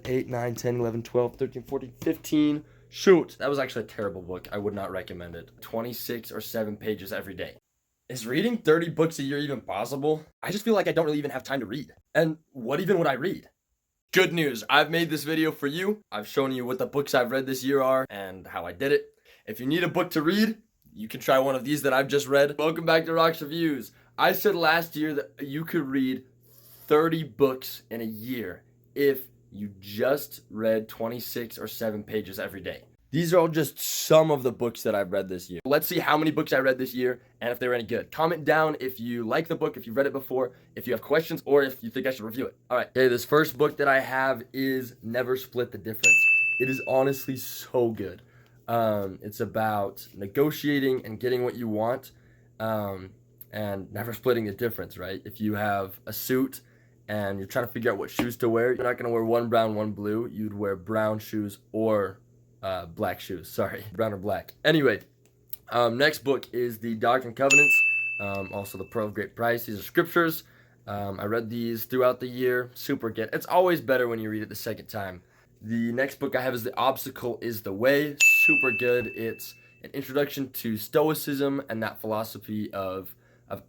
8, 9, 10, 11, 12, 13, 14, 15. Shoot, that was actually a terrible book. I would not recommend it. 26 or 7 pages every day. Is reading 30 books a year even possible? I just feel like I don't really even have time to read. And what even would I read? Good news, I've made this video for you. I've shown you what the books I've read this year are and how I did it. If you need a book to read, you can try one of these that I've just read. Welcome back to Rock's Reviews. I said last year that you could read 30 books in a year if you just read 26 or 7 pages every day. These are all just some of the books that I've read this year. Let's see how many books I read this year and if they were any good. Comment down if you like the book, if you've read it before, if you have questions, or if you think I should review it. All right, okay, this first book that I have is Never Split the Difference. It is honestly so good. It's about negotiating and getting what you want, and never splitting the difference, right? If you have a suit and you're trying to figure out what shoes to wear, you're not gonna wear one brown, one blue. You'd wear brown shoes or black shoes, sorry, brown or black. Anyway, next book is the Doctrine and Covenants, also the Pearl of Great Price. These are scriptures. I read these throughout the year, super good. It's always better when you read it the second time. The next book I have is The Obstacle is the Way, super good. It's an introduction to Stoicism and that philosophy of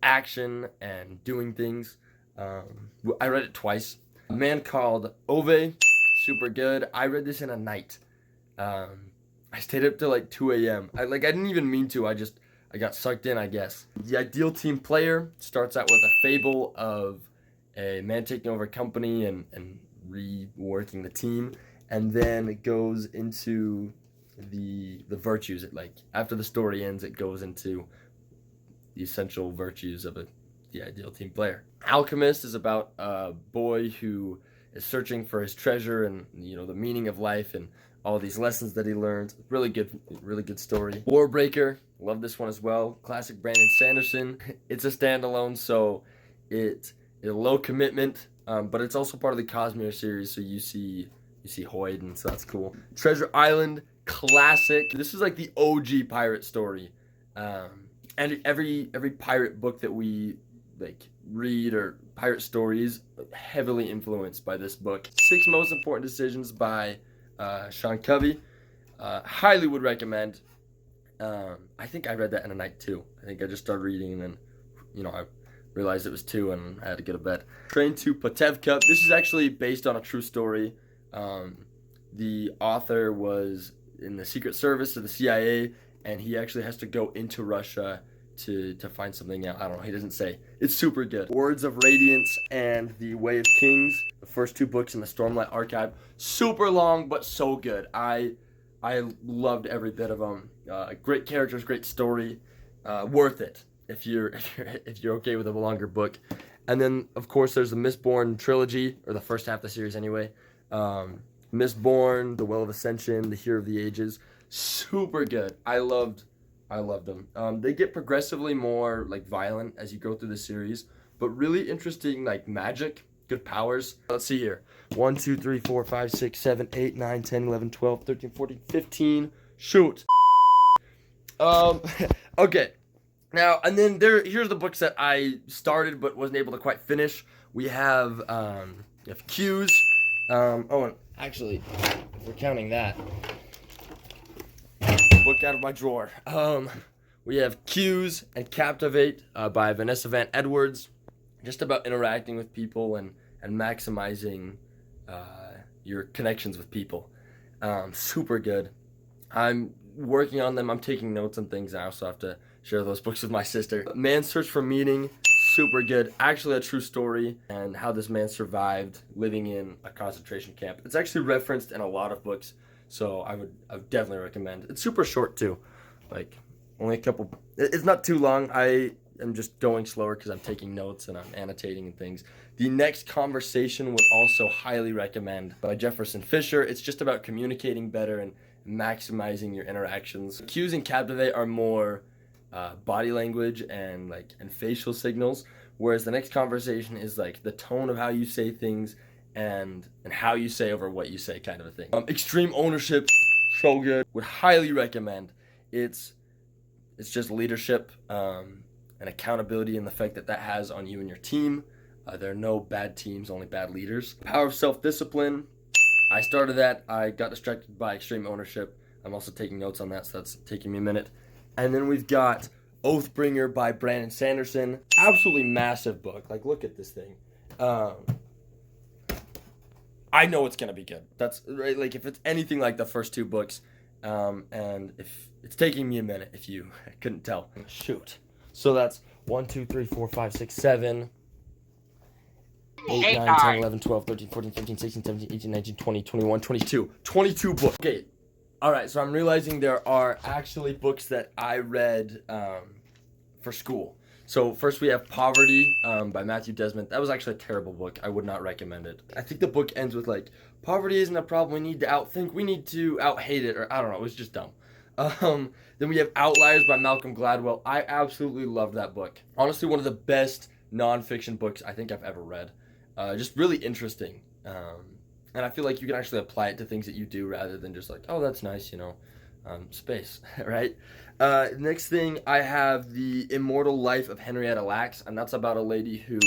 action and doing things. I read it twice. A Man Called Ove, super good. I read this in a night. I stayed up till like 2 a.m. I didn't even mean to. I got sucked in, I guess. The Ideal Team Player starts out with a fable of a man taking over a company and reworking the team, and then it goes into the virtues. After the story ends, it goes into the essential virtues of the ideal team player. Alchemist is about a boy who is searching for his treasure and the meaning of life and all these lessons that he learned. Really good story. Warbreaker, love this one as well. Classic Brandon Sanderson. It's a standalone, so it's a low commitment, but it's also part of the Cosmere series, so you see Hoyd, and so that's cool. Treasure Island, classic. This is like the OG pirate story. And every pirate book that we read or pirate stories heavily influenced by this book. 6 Most Important Decisions by Sean Covey. Highly would recommend. I think I read that in a night too. I think I just started reading and then I realized it was 2 and I had to go to bed. Train to Potevka. This is actually based on a true story. The author was in the Secret Service of the CIA, and he actually has to go into Russia to find something out. I don't know, he doesn't say. It's super good. Words of Radiance and The Way of Kings, the first 2 books in the Stormlight Archive. Super long, but so good. I loved every bit of them. Great characters, great story. Worth it if you're okay with a longer book. And then of course there's the Mistborn trilogy, or the first half of the series anyway. Mistborn, The Well of Ascension, The Hero of the Ages. Super good. I loved them. They get progressively more violent as you go through the series, but really interesting magic, good powers. Let's see here. 1, 2, 3, 4, 5, 6, 7, 8, 9, 10, 11, 12, 13, 14, 15. Shoot. Okay. Now, and then here's the books that I started but wasn't able to quite finish. We have Q's. Oh, and actually, if we're counting that, book out of my drawer. We have Q's and Captivate by Vanessa Van Edwards. Just about interacting with people and maximizing your connections with people. Super good. I'm working on them. I'm taking notes on things. I also have to share those books with my sister. Man's Search for Meaning, super good. Actually a true story, and how this man survived living in a concentration camp. It's actually referenced in a lot of books, so I would definitely recommend. It's super short too, only a couple. It's not too long. I am just going slower because I'm taking notes and I'm annotating and things. The Next Conversation would also highly recommend, by Jefferson Fisher. It's just about communicating better and maximizing your interactions. Cues and Captivate are more body language and facial signals, whereas The Next Conversation is the tone of how you say things and how you say over what you say, kind of a thing. Extreme Ownership, so good. Would highly recommend. It's just leadership and accountability and the effect that has on you and your team. There are no bad teams, only bad leaders. Power of Self-Discipline, I started that. I got distracted by extreme ownership. I'm also taking notes on that, so that's taking me a minute. And then we've got Oathbringer by Brandon Sanderson. Absolutely massive book. Like, look at this thing. I know it's gonna be good. That's right. Like, if it's anything like the first two books, and if it's taking me a minute, if you couldn't tell. Shoot. So that's 1, 2, 3, 4, 5, 6, 7, 8, 9, 10, 11, 12, 13, 14, 15, 16, 17, 18, 19, 20, 21, 22. 22 books. Okay. All right. So I'm realizing there are actually books that I read for school. So first we have Poverty by Matthew Desmond. That was actually a terrible book. I would not recommend it. I think the book ends with like, poverty isn't a problem we need to outthink. We need to out-hate it. Or I don't know. It was just dumb. Then we have Outliers by Malcolm Gladwell. I absolutely loved that book. Honestly, one of the best nonfiction books I think I've ever read. Just really interesting. And I feel like you can actually apply it to things that you do rather than just like, oh, that's nice, you know, space, right? Next thing, I have The Immortal Life of Henrietta Lacks, and that's about a lady who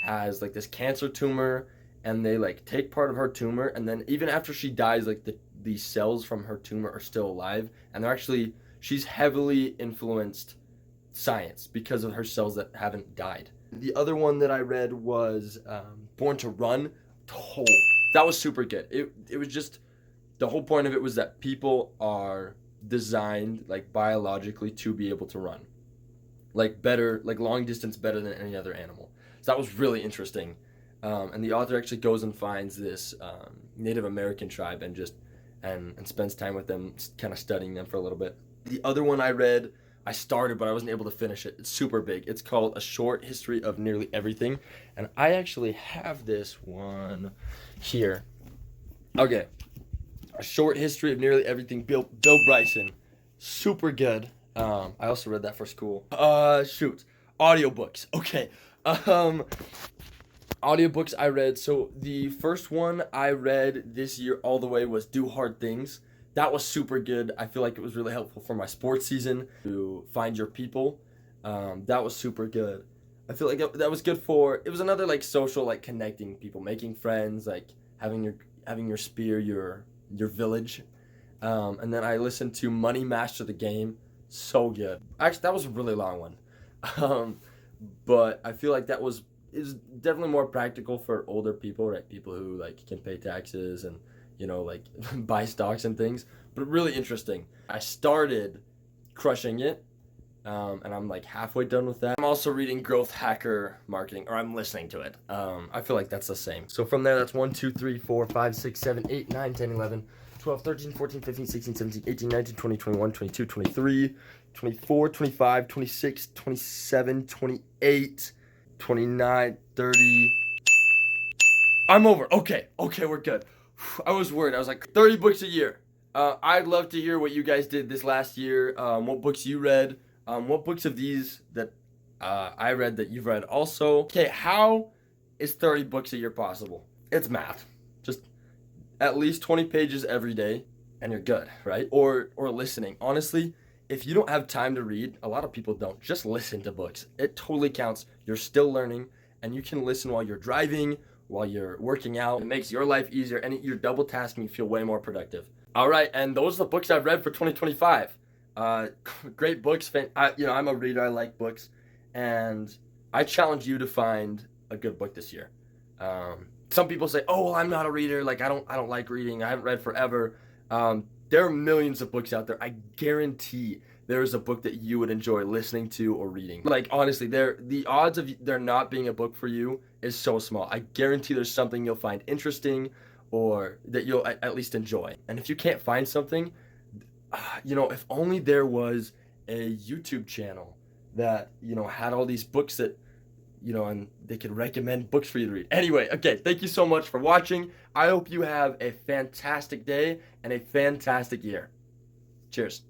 has like this cancer tumor, and they like take part of her tumor, and then even after she dies, like the cells from her tumor are still alive, and they're actually, she's heavily influenced science because of her cells that haven't died. The other one that I read was Born to Run. Oh, that was super good. It was just, the whole point of it was that people are designed like biologically to be able to run, like better, like long distance better than any other animal. So that was really interesting. And the author actually goes and finds this Native American tribe and just and spends time with them, kind of studying them for a little bit. The other one I read, I started but I wasn't able to finish it. It's super big. It's called A Short History of Nearly Everything, and I actually have this one here. Okay. A Short History of Nearly Everything, Bill Bryson. Super good. I also read that for school. Shoot. Audiobooks. Okay. Audiobooks I read. So the first one I read this year all the way was Do Hard Things. That was super good. I feel like it was really helpful for my sports season to find your people. That was super good. I feel like that was good for, it was another like social, like connecting people, making friends, like having your spear, your village. And then I listened to Money Master the Game. So good. Actually, that was a really long one. But I feel like is definitely more practical for older people, right? People who like can pay taxes and, you know, like buy stocks and things. But really interesting. I started crushing it. And I'm like halfway done with that. I'm also reading Growth Hacker Marketing, or I'm listening to it. I feel like that's the same. So from there, that's 1, 2, 3, 4, 5, 6, 7, 8, 9, 10, 11, 12, 13, 14, 15, 16, 17, 18, 19, 20, 21, 22, 23, 24, 25, 26, 27, 28, 29, 30. I'm over. Okay, we're good. I was worried. I was like, 30 books a year. I'd love to hear what you guys did this last year, what books you read. What books of these that I read that you've read also? Okay, how is 30 books a year possible? It's math. Just at least 20 pages every day and you're good, right? Or listening. Honestly, if you don't have time to read, a lot of people don't. Just listen to books. It totally counts. You're still learning, and you can listen while you're driving, while you're working out. It makes your life easier, and you're double tasking. You feel way more productive. All right, and those are the books I've read for 2025. Great books. I'm a reader. I like books, and I challenge you to find a good book this year. Some people say, "Oh, well, I'm not a reader. Like, I don't like reading. I haven't read forever." There are millions of books out there. I guarantee there is a book that you would enjoy listening to or reading. Like, honestly, the odds of there not being a book for you is so small. I guarantee there's something you'll find interesting or that you'll at least enjoy. And if you can't find something, if only there was a YouTube channel that, had all these books that, and they could recommend books for you to read. Anyway, okay, thank you so much for watching. I hope you have a fantastic day and a fantastic year. Cheers.